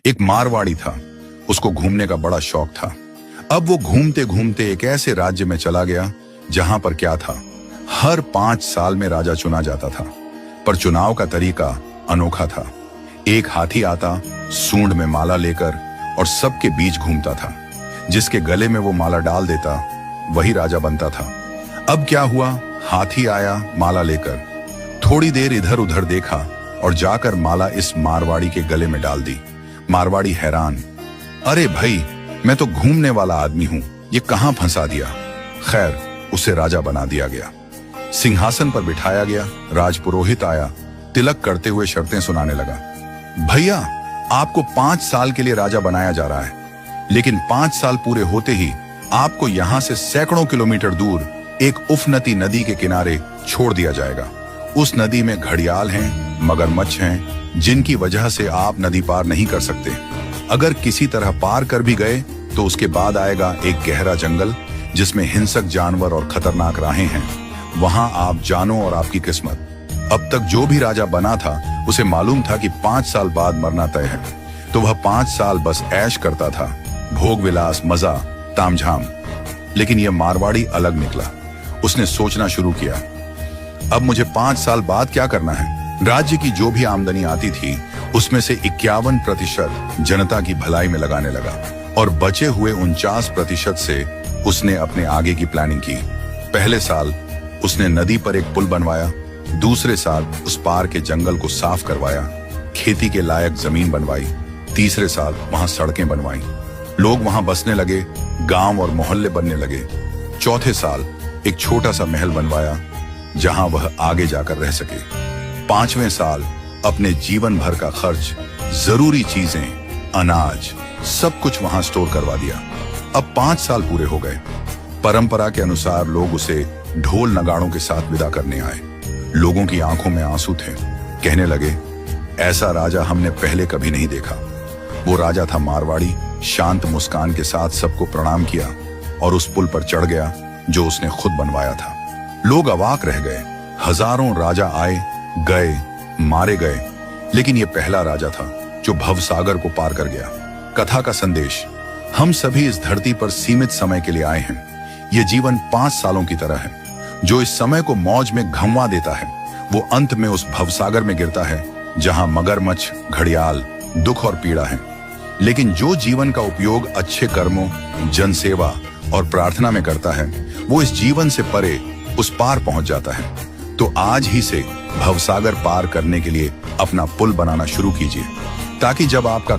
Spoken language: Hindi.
एक मारवाड़ी था, उसको घूमने का बड़ा शौक था। अब वो घूमते घूमते एक ऐसे राज्य में चला गया जहां पर क्या था, हर 5 साल में राजा चुना जाता था, पर चुनाव का तरीका अनोखा था। एक हाथी आता, सूंड में माला लेकर, और सबके बीच घूमता था। जिसके गले में वो माला डाल देता वही राजा बनता था। अब क्या हुआ, हाथी आया माला लेकर, थोड़ी देर इधर उधर देखा और जाकर माला इस मारवाड़ी के गले में डाल दी। मारवाड़ी हैरान, अरे भाई, मैं तो घूमने वाला आदमी हूं, ये कहां फंसा दिया। खैर, उसे राजा बना दिया गया, सिंहासन पर बिठाया गया। राजपुरोहित आया, तिलक करते हुए शर्तें सुनाने लगा। भैया, आपको 5 साल के लिए राजा बनाया जा रहा है, लेकिन 5 साल पूरे होते ही आपको यहां से सैकड़ों किलोमीटर दूर एक उफनती नदी के किनारे छोड़ दिया जाएगा। उस नदी में घड़ियाल हैं, मगरमच्छ हैं, जिनकी वजह से आप नदी पार नहीं कर सकते। अगर किसी तरह पार कर भी गए तो उसके बाद आएगा एक गहरा जंगल जिसमें हिंसक जानवर और खतरनाक राहें हैं। वहां आप जानो और आपकी किस्मत। अब तक जो भी राजा बना था उसे मालूम था कि 5 साल बाद मरना तय है, तो वह 5 साल बस ऐश करता था, भोग विलास, मजा, तामझाम। लेकिन यह मारवाड़ी अलग निकला। उसने सोचना शुरू किया, अब मुझे 5 साल बाद क्या करना है। राज्य की जो भी आमदनी आती थी उसमें से 51% जनता की भलाई में लगाने लगा, और बचे हुए 49% से उसने अपने आगे की प्लानिंग की। पहले साल उसने नदी पर एक पुल बनवाया, दूसरे साल उस पार के जंगल को साफ करवाया, खेती के लायक जमीन बनवाई, तीसरे साल वहां सड़कें बनवाई, लोग वहां बसने लगे, गांव और मोहल्ले बनने लगे। चौथे साल एक छोटा सा महल बनवाया जहां वह आगे जाकर रह सके। 5वें साल अपने जीवन भर का खर्च, जरूरी चीजें, अनाज, सब कुछ वहां स्टोर करवा दिया। अब 5 साल पूरे हो गए। परंपरा के अनुसार लोग उसे ढोल नगाड़ों के साथ विदा करने आए। लोगों की आंखों में आंसू थे। कहने लगे, ऐसा राजा हमने पहले कभी नहीं देखा। वो राजा था मारवाड़ी, शांत मुस्कान के साथ सबको प्रणाम किया और उस पुल पर चढ़ गया जो उसने खुद बनवाया था। लोग अवाक रह गए। हजारों राजा आए गए, मारे गए, लेकिन ये पहला राजा था जो भवसागर को पार कर गया। कथा का संदेश, हम सभी इस धरती पर सीमित समय के लिए आए हैं। ये जीवन 5 सालों की तरह है। जो इस समय को मौज में घंवा देता है वो अंत में उस भवसागर में गिरता है जहां मगरमच्छ, घड़ियाल, दुख और पीड़ा है। लेकिन जो जीवन का उपयोग अच्छे कर्मों, जनसेवा और प्रार्थना में करता है वो इस जीवन से परे उस पार पहुंच जाता है। तो आज ही से भवसागर पार करने के लिए अपना पुल बनाना शुरू कीजिए, ताकि जब आपका